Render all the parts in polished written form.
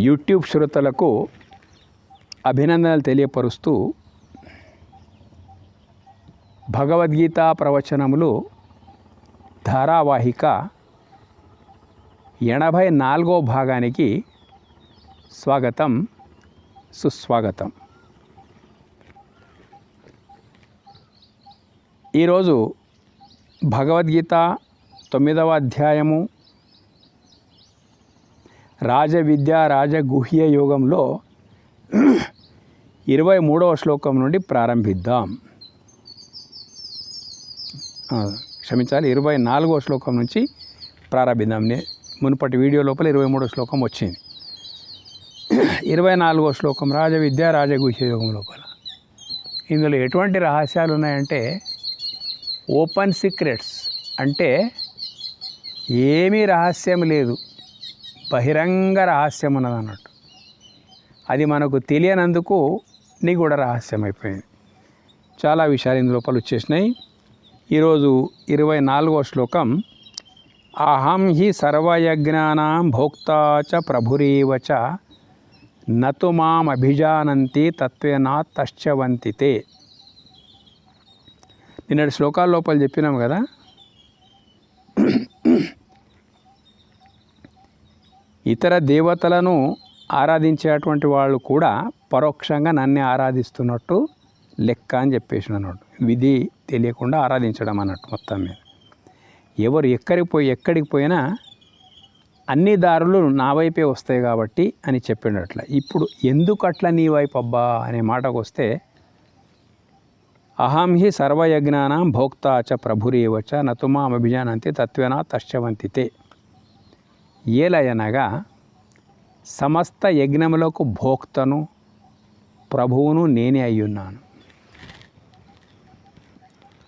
YouTube శ్రోతలకు అభినందనలు తెలియపరుస్తూ భగవద్గీత ప్రవచనములు ధారావాహిక 84వ భాగానికి స్వాగతం, సుస్వాగతం. ఈరోజు భగవద్గీత 9వ అధ్యాయము రాజవిద్య రాజగుహ్య యోగంలో 23వ శ్లోకం నుండి ప్రారంభిద్దాం. 24వ శ్లోకం నుంచి ప్రారంభిద్దాం. మునుపటి వీడియో లోపల 23వ శ్లోకం వచ్చింది. 24వ శ్లోకం రాజవిద్య రాజగుహ్య యోగం లోపల ఇందులో ఎటువంటి రహస్యాలు ఉన్నాయంటే ఓపెన్ సీక్రెట్స్, అంటే ఏమీ రహస్యం లేదు, బహిరంగ రహస్యం ఉన్నది అన్నట్టు. అది మనకు తెలియనందుకు నీకు కూడా రహస్యం అయిపోయింది. చాలా విషయాలు ఇందు లోపల వచ్చేసినాయి. ఈరోజు 24వ శ్లోకం అహం హి సర్వయజ్ఞానాం భోక్తా చ ప్రభురేవ చ నతు మాం అభిజానంతి తత్వేనా తశ్చవంతితే. నిన్నటి శ్లోకాల లోపల చెప్పినాం కదా, ఇతర దేవతలను ఆరాధించేటువంటి వాళ్ళు కూడా పరోక్షంగా నన్నే ఆరాధిస్తున్నట్టు లెక్క అని చెప్పేసి అన్నట్టు. విధి తెలియకుండా ఆరాధించడం అన్నట్టు. మొత్తం మీద ఎవరు ఎక్కడికి పోయినా అన్ని దారులు నా వైపే వస్తాయి కాబట్టి అని చెప్పినట్ల. ఇప్పుడు ఎందుకు అట్లా నీ వైపు అబ్బా అనే మాటకు వస్తే అహం హి సర్వయజ్ఞానాం భోక్తా చ ప్రభురేవచ నతుమాం అభిజానంతి తత్వేనా తశ్చవంతితే. ఏలయనగా సమస్త యజ్ఞములకు భోక్తను ప్రభువును నేనే అయ్యున్నాను.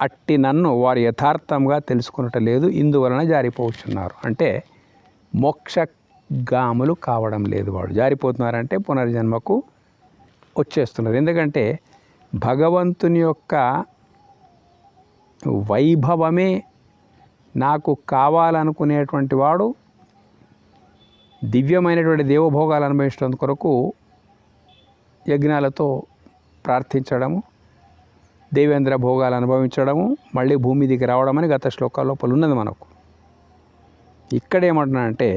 అట్టి నన్ను వారు యథార్థంగా తెలుసుకునటం లేదు, ఇందువలన జారిపోతున్నారు. అంటే మోక్షగాములు కావడం లేదు. వాడు జారిపోతున్నారంటే పునర్జన్మకు వచ్చేస్తున్నారు. ఎందుకంటే భగవంతుని యొక్క వైభవమే నాకు కావాలనుకునేటువంటి వాడు దివ్యమైనటువంటి దేవభోగాలు అనుభవించడం కొరకు యజ్ఞాలతో ప్రార్థించడము, దేవేంద్ర భోగాలు అనుభవించడము, మళ్ళీ భూమి దిగి రావడం అని గత శ్లోకాల లోపల ఉన్నది మనకు. ఇక్కడ ఏమంటున్నానంటే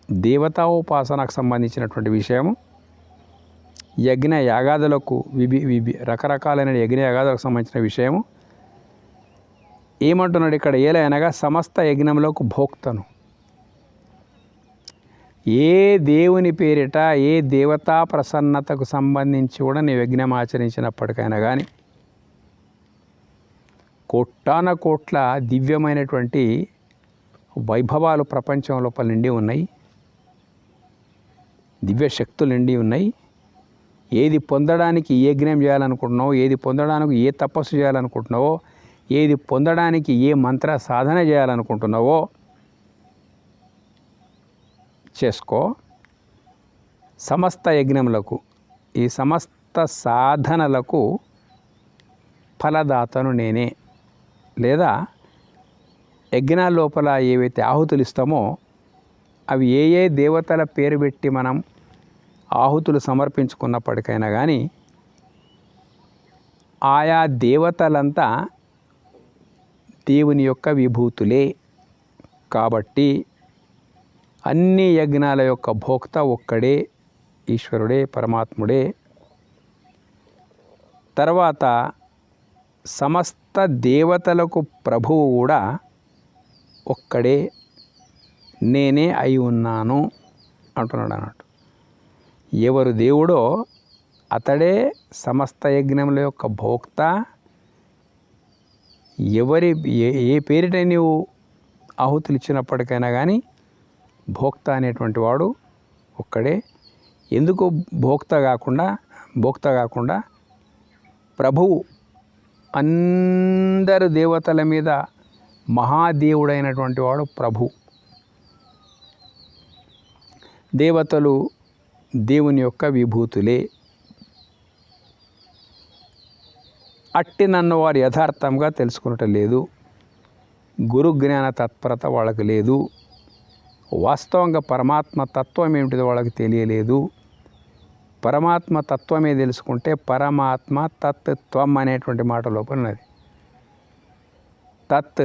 దేవతాోపాసనకు సంబంధించినటువంటి విషయము, యజ్ఞ యాగాదులకు రకరకాలైన యజ్ఞ యాగాదులకు సంబంధించిన విషయము ఏమంటున్నాడు ఇక్కడ. ఏలైనగా సమస్త యజ్ఞములకు భోక్తను. ఏ దేవుని పేరిట ఏ దేవతా ప్రసన్నతకు సంబంధించి కూడా నీ యజ్ఞం ఆచరించినప్పటికైనా కానీ కోటాన కోట్ల దివ్యమైనటువంటి వైభవాలు ప్రపంచం లోపల నిండి ఉన్నాయి, దివ్య శక్తులు నిండి ఉన్నాయి. ఏది పొందడానికి ఏ యజ్ఞం చేయాలనుకుంటున్నావో, ఏది పొందడానికి ఏ తపస్సు చేయాలనుకుంటున్నావో, ఏది పొందడానికి ఏ మంత్ర సాధన చేయాలనుకుంటున్నావో చేసుకో. సమస్త యజ్ఞములకు, ఈ సమస్త సాధనలకు ఫలదాతను నేనే. లేదా యజ్ఞాల లోపల ఏవైతే ఆహుతులు ఇస్తామో అవి ఏ ఏ దేవతల పేరు పెట్టి మనం ఆహుతులు సమర్పించుకున్నప్పటికైనా కానీ ఆయా దేవతలంతా దేవుని యొక్క విభూతులే. కాబట్టి అన్ని యజ్ఞాల యొక్క భోక్త ఒక్కడే, ఈశ్వరుడే, పరమాత్ముడే. తర్వాత సమస్త దేవతలకు ప్రభువు కూడా ఒక్కడే, నేనే అయి ఉన్నాను అంటున్నాడు అన్నట్టు. ఎవరు దేవుడో అతడే సమస్త యజ్ఞముల యొక్క భోక్త. ఏ పేరిట నీవు ఆహుతులు ఇచ్చినప్పటికైనా కానీ భోక్త అనేటువంటి వాడు ఒక్కడే. ఎందుకు భోక్త కాకుండా ప్రభువు అందరు దేవతల మీద మహాదేవుడైనటువంటి వాడు ప్రభు. దేవతలు దేవుని యొక్క విభూతులే. అట్టి నన్ను వారు యథార్థంగా తెలుసుకునటం లేదు, గురు జ్ఞాన తత్పరత వాళ్ళకు లేదు. వాస్తవంగా పరమాత్మ తత్వం ఏమిటిదో వాళ్ళకి తెలియలేదు. పరమాత్మ తత్వమే తెలుసుకుంటే పరమాత్మ తత్వం అనేటువంటి మాట లోపల ఉన్నది. తత్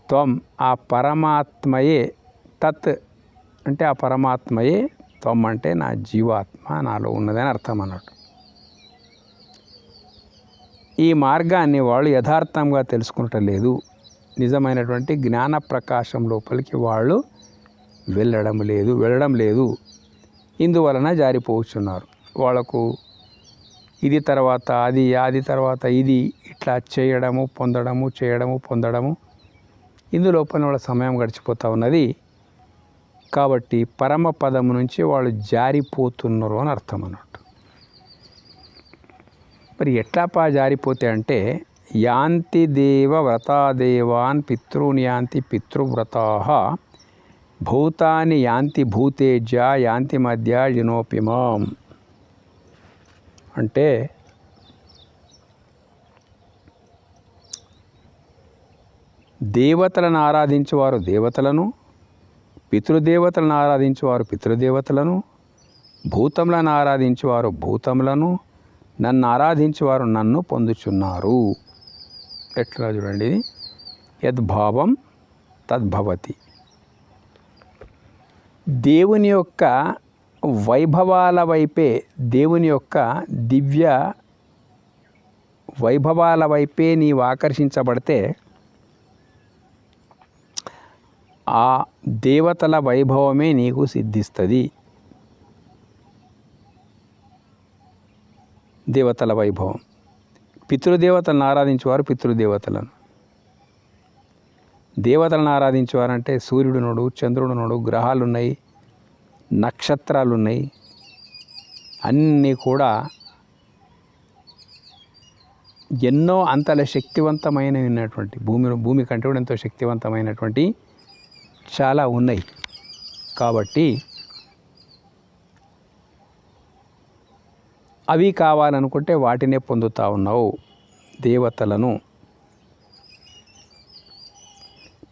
త్వం, ఆ పరమాత్మయే. తత్ అంటే ఆ పరమాత్మయే, త్వం అంటే నా జీవాత్మ నాలో ఉన్నదని అర్థం అన్నట్టు. ఈ మార్గాన్ని వాళ్ళు యథార్థంగా తెలుసుకునటం లేదు. నిజమైనటువంటి జ్ఞాన ప్రకాశం లోపలికి వాళ్ళు వెళ్ళడం లేదు. ఇందువలన జారిపోతున్నారు. వాళ్ళకు ఇది తర్వాత అది, అది తర్వాత ఇది, ఇట్లా చేయడము పొందడము ఇందులోపల వాళ్ళ సమయం గడిచిపోతూ ఉన్నది. కాబట్టి పరమ పదము నుంచి వాళ్ళు జారిపోతున్నారు అని అర్థం అన్నట్టు. మరి ఎట్లా జారిపోతే అంటే యాంతి దేవ వ్రతాదేవాన్ పితॄన్ యాంతి పితృవ్రతాః భూతాని యాంతి భూతేజ యాంతి మధ్య జినోపిమాం. అంటే దేవతలను ఆరాధించేవారు దేవతలను, పితృదేవతలను ఆరాధించేవారు పితృదేవతలను, భూతములను ఆరాధించేవారు భూతములను, నన్ను ఆరాధించేవారు నన్ను పొందుచున్నారు. ఎట్లా చూడండి, యద్భావం తద్భవతి. దేవుని యొక్క వైభవాల వైపే, దేవుని యొక్క దివ్య వైభవాల వైపే నీవు ఆకర్షించబడితే ఆ దేవతల వైభవమే నీకు సిద్ధిస్తుంది. దేవతల వైభవం. పితృదేవతలను ఆరాధించేవారు పితృదేవతలను, దేవతలను ఆరాధించేవారంటే సూర్యుడునుడు, చంద్రుడునుడు, గ్రహాలు ఉన్నాయి, నక్షత్రాలు ఉన్నాయి, అన్నీ కూడా ఎన్నో అంతల శక్తివంతమైనటువంటి భూమి కంటే కూడా ఎంతో శక్తివంతమైనటువంటి చాలా ఉన్నాయి. కాబట్టి అవి కావాలనుకుంటే వాటినే పొందుతూ ఉన్నావు. దేవతలను,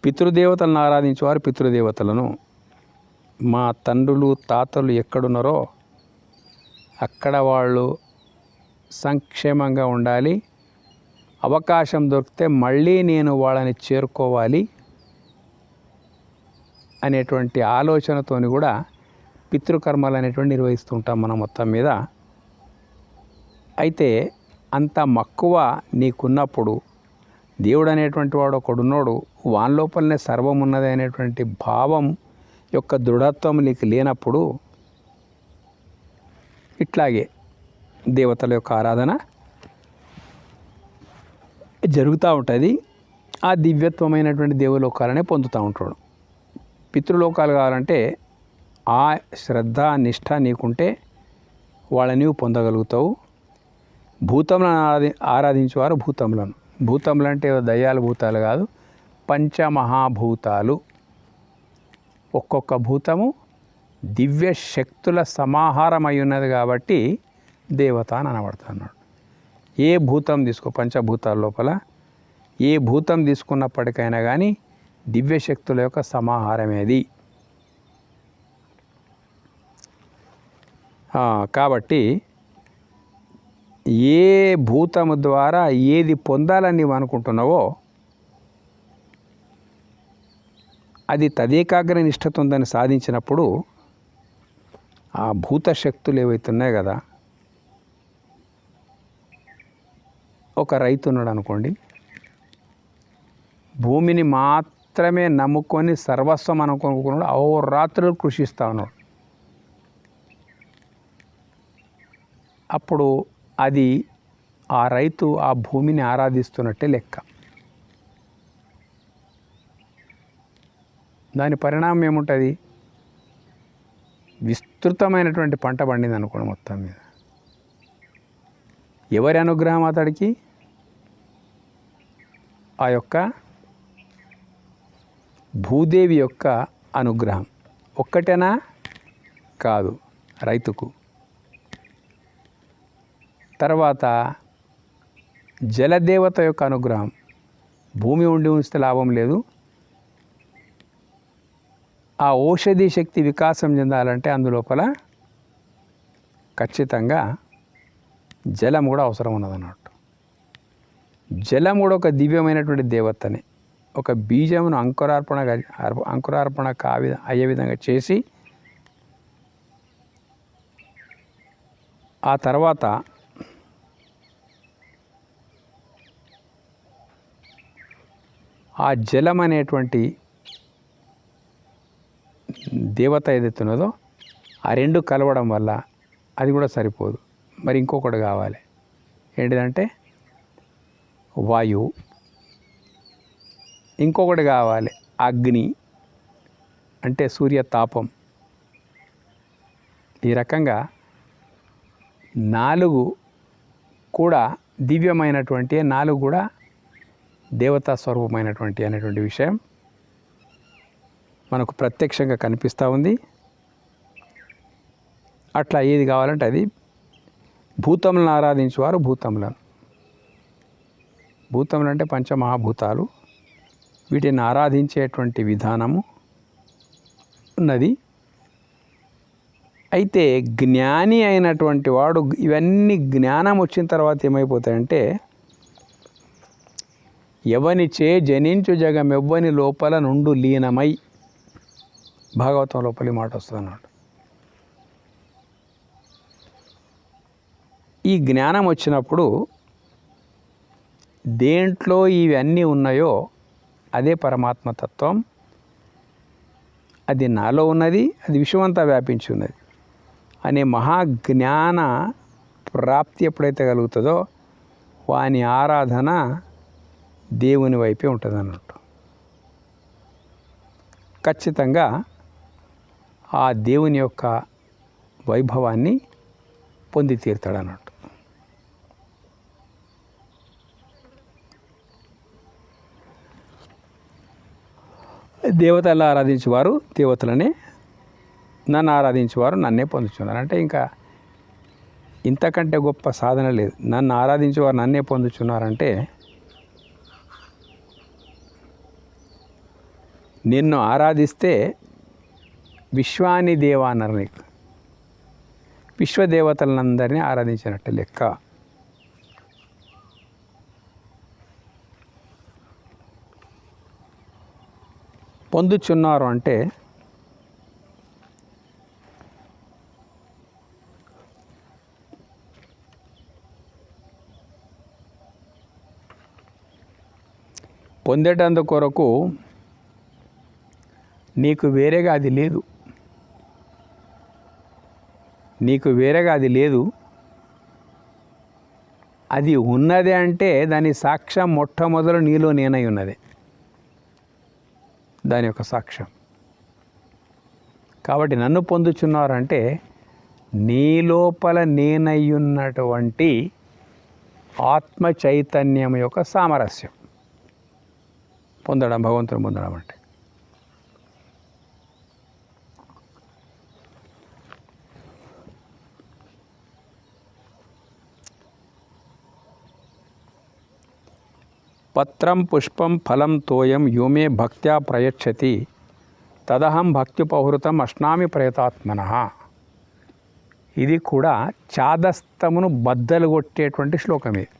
పితృదేవతలను ఆరాధించేవారు పితృదేవతలను. మా తండ్రులు తాతలు ఎక్కడున్నారో అక్కడ వాళ్ళు సంక్షేమంగా ఉండాలి, అవకాశం దొరికితే మళ్ళీ నేను వాళ్ళని చేరుకోవాలి అనేటువంటి ఆలోచనతోని కూడా పితృకర్మలు అనేటువంటి నిర్వహిస్తూ ఉంటాం మనం మొత్తం మీద. అయితే అంత మక్కువ నీకున్నప్పుడు దేవుడు అనేటువంటి వాడు ఒకడున్నాడు, వాని లోపలనే సర్వం ఉన్నది అనేటువంటి భావం యొక్క దృఢత్వం నీకు లేనప్పుడు ఇట్లాగే దేవతల యొక్క ఆరాధన జరుగుతూ ఉంటుంది. ఆ దివ్యత్వమైనటువంటి దేవలోకాలనే పొందుతూ ఉంటాడు. పితృలోకాలు కావాలంటే ఆ శ్రద్ధ నిష్ఠ నీకుంటే వాళ్ళని నీవు పొందగలుగుతావు. భూతములను ఆరాధించేవారు భూతములను, భూతములు అంటే దయ్యాలు భూతాలు కాదు, పంచమహాభూతాలు. ఒక్కొక్క భూతము దివ్య శక్తుల సమాహారమై ఉన్నది కాబట్టి దేవత అని అనబడుతున్నాడు. ఏ భూతం తీసుకో, పంచభూతాల లోపల ఏ భూతం తీసుకున్నప్పటికైనా కానీ దివ్యశక్తుల యొక్క సమాహారమేది. కాబట్టి ఏ భూతము ద్వారా ఏది పొందాలని నీవు అనుకుంటున్నావో అది తదేకాగ్ర నిష్ఠత ఉందని సాధించినప్పుడు ఆ భూత శక్తులు ఏవైతే ఉన్నాయో కదా, ఒక రైతు ఉన్నాడు అనుకోండి, భూమిని మాత్రమే నమ్ముకొని సర్వస్వం అనుకున్నాడు, అహోరాత్రులు కృషిస్తూ ఉన్నాడు. అప్పుడు అది ఆ రైతు ఆ భూమిని ఆరాధిస్తున్నట్టే లెక్క. దాని పరిణామం ఏముంటుంది? విస్తృతమైనటువంటి పంట పండింది అనుకోండి మొత్తం మీద. ఎవరి అనుగ్రహం అతడికి? ఆ యొక్క భూదేవి యొక్క అనుగ్రహం ఒక్కటేనా? కాదు, రైతుకు. తర్వాత జలదేవత యొక్క అనుగ్రహం. భూమి ఉండి ఉంచితే లాభం లేదు, ఆ ఔషధి శక్తి వికాసం చెందాలంటే అందులోపల ఖచ్చితంగా జలం కూడా అవసరం ఉన్నదన్నట్టు. జలం కూడా ఒక దివ్యమైనటువంటి దేవతనే. ఒక బీజమును అంకురార్పణ అయ్యే విధంగా చేసి ఆ తర్వాత ఆ జలం అనేటువంటి దేవత ఏదైతే ఉన్నదో ఆ రెండు కలవడం వల్ల అది కూడా సరిపోదు, మరి ఇంకొకటి కావాలి. ఏంటిదంటే వాయువు, ఇంకొకటి కావాలి అగ్ని అంటే సూర్యతాపం. ఈ రకంగా 4 కూడా దివ్యమైనటువంటి, 4 కూడా దేవతా స్వరూపమైనటువంటి అనేటువంటి విషయం మనకు ప్రత్యక్షంగా కనిపిస్తూ ఉంది. అట్లా ఏది కావాలంటే అది. భూతములను ఆరాధించేవారు భూతములను అంటే పంచమహాభూతాలు, వీటిని ఆరాధించేటువంటి విధానము ఉన్నది. అయితే జ్ఞాని అయినటువంటి వాడు ఇవన్నీ జ్ఞానం వచ్చిన తర్వాత ఏమైపోతాయంటే ఎవనిచే జనించు జగమెవ్వని లోపల నుండు లీనమై, భాగవతం లోపలి మాట వస్తుంది అన్నాడు. ఈ జ్ఞానం వచ్చినప్పుడు దేంట్లో ఇవన్నీ ఉన్నాయో అదే పరమాత్మతత్వం, అది నాలో ఉన్నది, అది విశ్వమంతా వ్యాపించి ఉన్నది అనే మహాజ్ఞాన ప్రాప్తి ఎప్పుడైతే కలుగుతుందో వాని ఆరాధన దేవుని వైపే ఉంటుంది అన్నట్టు. ఖచ్చితంగా ఆ దేవుని యొక్క వైభవాన్ని పొంది తీరుతాడు అన్నట్టు. దేవతలను ఆరాధించేవారు దేవతలనే, నన్ను ఆరాధించేవారు నన్నే పొందుతున్నారు. అంటే ఇంకా ఇంతకంటే గొప్ప సాధన లేదు. నన్ను ఆరాధించేవారు నన్నే పొందుతున్నారంటే నిన్ను ఆరాధిస్తే విశ్వాని దేవ అన్నారు. నీకు విశ్వదేవతలందరినీ ఆరాధించినట్టు లెక్క. పొందుచున్నారు అంటే పొందేటందు కొరకు నీకు వేరేగా అది లేదు, అది ఉన్నది అంటే దాని సాక్ష్యం మొట్టమొదలు నీలో నేనై ఉన్నది, దాని యొక్క సాక్ష్యం. కాబట్టి నన్ను పొందుచున్నారంటే నీ లోపల నేనయ్యున్నటువంటి ఆత్మ చైతన్యం యొక్క సామరస్యం పొందడం, భగవంతుని పొందడం అంటే. పత్రం పుష్పం ఫలం తోయం యోమే భక్త్యా ప్రయచ్చతి తదహం భక్త్యుపహృతం అశ్నామి ప్రయతాత్మనః. ఇది కూడా చాదస్తమును బద్దలు కొట్టేటువంటి శ్లోకం. ఇది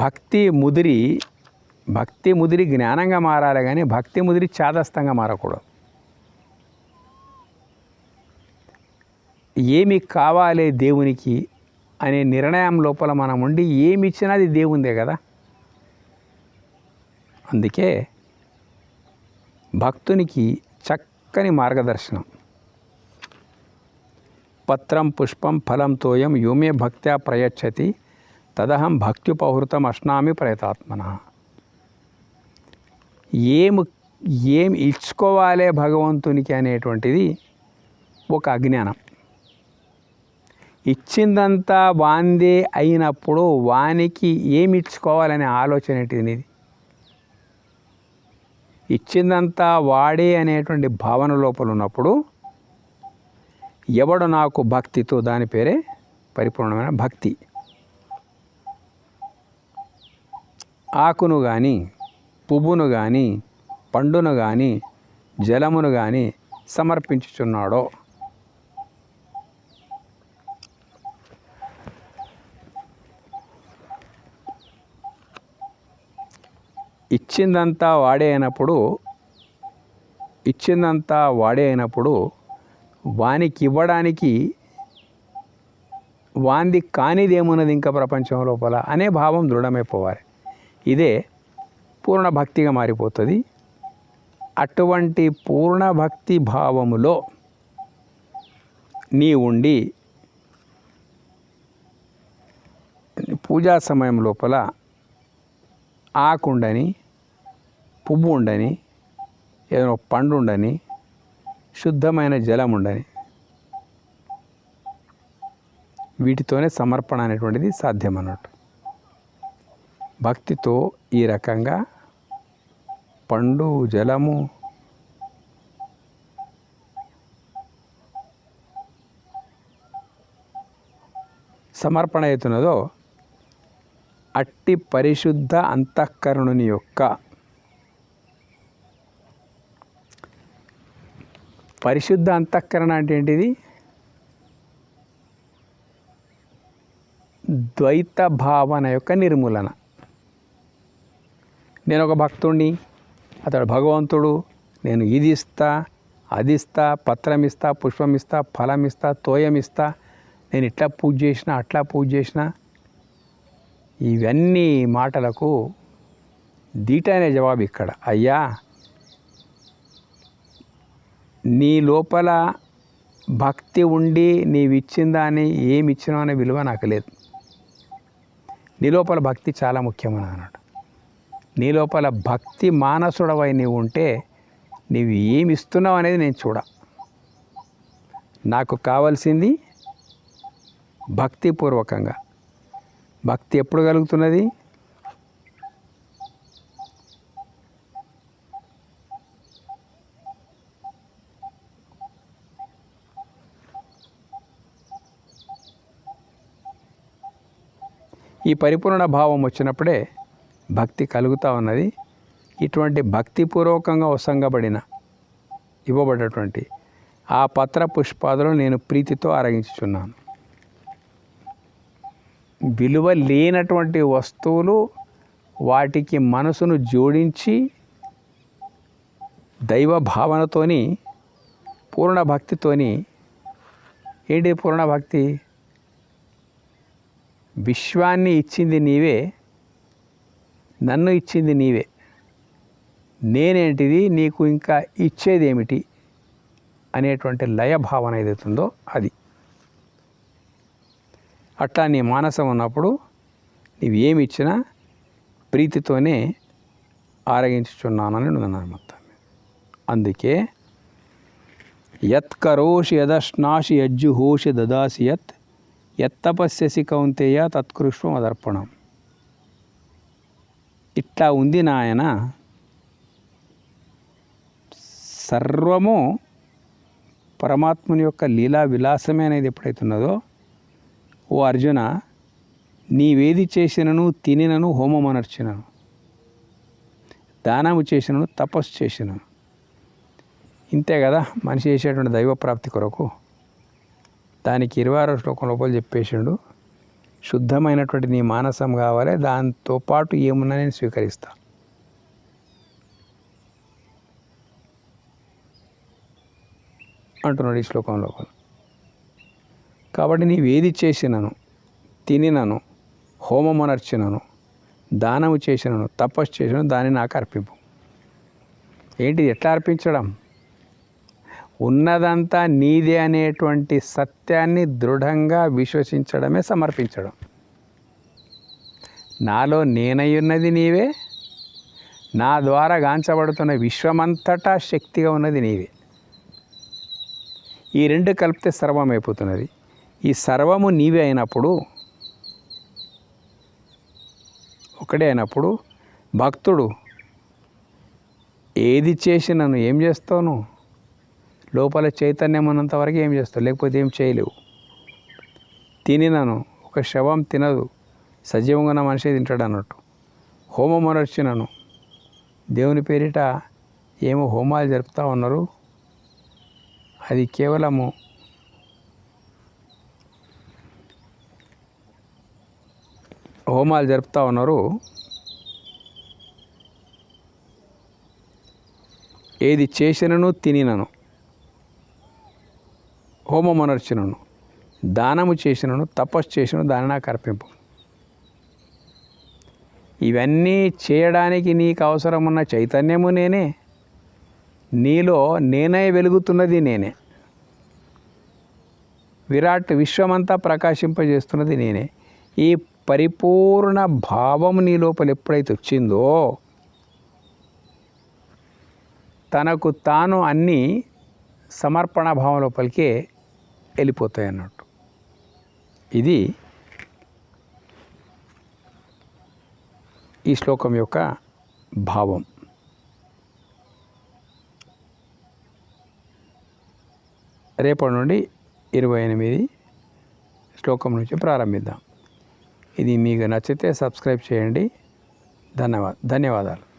భక్తి ముదిరి జ్ఞానంగా మారాలి, కానీ భక్తి ముదిరి చాదస్తంగా మారకూడదు. ఏమి కావాలి దేవునికి అనే నిర్ణయం లోపల మనం ఉండి ఏమి ఇచ్చినా అది దేవుందే కదా. అందుకే భక్తునికి చక్కని మార్గదర్శనం. పత్రం పుష్పం ఫలం తోయం యోమే భక్త్యా ప్రయచ్చతి తదహం భక్త్యుపహృతం అశ్నామి ప్రయతాత్మనః. ఏమి ఇచ్చుకోవాలి భగవంతునికి అనేటువంటిది ఒక అజ్ఞానం. ఇచ్చిందంతా వాందే అయినప్పుడు వానికి ఏమి ఇచ్చుకోవాలనే ఆలోచన ఏంటిది? ఇచ్చిందంతా వాడే అనేటువంటి భావన లోపల ఉన్నప్పుడు ఎవడు నాకు భక్తితో, దాని పేరే పరిపూర్ణమైన భక్తి. ఆకును కానీ, పువ్వును కానీ, పండును కానీ జలమును కానీ సమర్పించుచున్నాడో. ఇచ్చిందంతా వాడే అయినప్పుడు వానికి ఇవ్వడానికి వాంది కానిదేమున్నది ఇంకా ప్రపంచం లోపల అనే భావం దృఢమైపోవాలి. ఇదే పూర్ణ భక్తిగా మారిపోతుంది. అటువంటి పూర్ణ భక్తి భావములో నీ ఉండి పూజా సమయం లోపల ఆకుండని, పువ్వు ఉండని, ఏదైనా పండు ఉండని, శుద్ధమైన జలం ఉండని, వీటితోనే సమర్పణ అనేటువంటిది సాధ్యం అన్నట్టు. భక్తితో ఈ రకంగా పండు జలము సమర్పణ అవుతున్నదో అట్టి పరిశుద్ధ అంతఃకరణుని యొక్క పరిశుద్ధ అంతఃకరణ అంటే ఏంటిది? ద్వైత భావన యొక్క నిర్మూలన. నేను ఒక భక్తుడిని, అతడు భగవంతుడు, నేను ఇది ఇస్తా, అది ఇస్తా, పత్రం ఇస్తా, పుష్పం ఇస్తా, ఫలం ఇస్తా, తోయం ఇస్తా, నేను ఇట్లా పూజ చేసిన, అట్లా పూజ చేసిన, ఇవన్నీ మాటలకు దీటైన జవాబు ఇక్కడ. అయ్యా, నీ లోపల భక్తి ఉండి నీవిచ్చిందా అని ఏమి ఇచ్చినావు అనే విలువ నాకు లేదు. నీ లోపల భక్తి చాలా ముఖ్యమైన అన్నాడు. నీ లోపల భక్తి మానసుడవై నీవు ఉంటే నీవు ఏమి ఇస్తున్నావు అనేది నేను చూడ. నాకు కావాల్సింది భక్తిపూర్వకంగా. భక్తి ఎప్పుడు కలుగుతున్నది? ఈ పరిపూర్ణ భావం వచ్చినప్పుడే భక్తి కలుగుతూ ఉన్నది. ఇటువంటి భక్తిపూర్వకంగా వసంగబడిన ఇవ్వబడినటువంటి ఆ పత్ర పుష్పాదులను నేను ప్రీతితో ఆరగించుచున్నాను. విలువ లేనటువంటి వస్తువులు వాటికి మనసును జోడించి దైవ భావనతోని పూర్ణ భక్తితోని, ఏంటి పూర్ణ భక్తి? విశ్వాన్ని ఇచ్చింది నీవే, నన్ను ఇచ్చింది నీవే, నేనేంటిది, నీకు ఇంకా ఇచ్చేది ఏమిటి అనేటువంటి లయ భావన ఏదైతుందో అది. అట్లా నీ మానసం ఉన్నప్పుడు నీవు ఏమి ఇచ్చినా ప్రీతితోనే ఆరగించుచున్నానని ఉన్నాను మొత్తం. అందుకే యత్ కరోషి యదశ్నాసి యజ్జుహోషి దదాసి యత్ యత్తపస్యసి కౌంతేయ తత్కృష్వం అదర్పణం. ఇట్లా ఉంది నాయన. సర్వము పరమాత్ముని యొక్క లీలా విలాసమే అనేది ఎప్పుడైతున్నదో, ఓ అర్జున, నీవేది చేసినను, తినినను, హోమమనర్చినను, దానము చేసినను, తపస్సు చేసినను. ఇంతే కదా మనిషి చేసేటువంటి దైవప్రాప్తి కొరకు. దానికి 26వ శ్లోకం లోపల చెప్పేసిండు, శుద్ధమైనటువంటి నీ మానసం కావాలి, దాంతోపాటు ఏమున్నా నేను స్వీకరిస్తా. అంటున్నాడు ఈ శ్లోకం లోపల. కాబట్టి నీవేది చేసినను, తినినను, హోమమనర్చినను, దానము చేసినను, తపస్సు చేసినను, దాన్ని నాకు అర్పింపు. ఏంటిది? ఎట్లా అర్పించడం? ఉన్నదంతా నీదే అనేటువంటి సత్యాన్ని దృఢంగా విశ్వసించడమే సమర్పించడం. నాలో నేనయ్యున్నది నీవే, నా ద్వారా గాంచబడుతున్న విశ్వమంతటా శక్తిగా ఉన్నది నీవే. ఈ రెండు కలిపితే సర్వం అయిపోతున్నది. ఈ సర్వము నీవే అయినప్పుడు, ఒకడే అయినప్పుడు భక్తుడు ఏది చేసినను ఏం చేస్తావు? లోపల చైతన్యం ఉన్నంతవరకు ఏం చేస్తావు, లేకపోతే ఏం చేయలేవు. తినినను, ఒక శవం తినదు, సజీవంగా ఉన్న మనిషి తింటాడు అన్నట్టు. హోమమనర్చినను, దేవుని పేరిట ఏమో హోమాలు జరుపుతూ ఉన్నారు. అది కేవలము హోమాలు జరుపుతూ ఉన్నారు. ఏది చేసినను తినినను, హోమమునర్చినను, దానము చేసినను, తపస్సు చేసినను దాని నాకు అర్పింపు. ఇవన్నీ చేయడానికి నీకు అవసరమున్న చైతన్యము నేనే, నీలో నేనే వెలుగుతున్నది నేనే, విరాట్ విశ్వమంతా ప్రకాశింపజేస్తున్నది నేనే. ఈ పరిపూర్ణ భావం నీ లోపల ఎప్పుడైతే వచ్చిందో తనకు తాను అన్నీ సమర్పణ భావం లోపలికే వెళ్ళిపోతాయి అన్నట్టు. ఇది ఈ శ్లోకం యొక్క భావం. రేపటి నుండి 28 శ్లోకం నుంచి ప్రారంభిద్దాం. ఇది మీకు నచ్చితే సబ్స్క్రైబ్ చేయండి. ధన్యవాదాలు.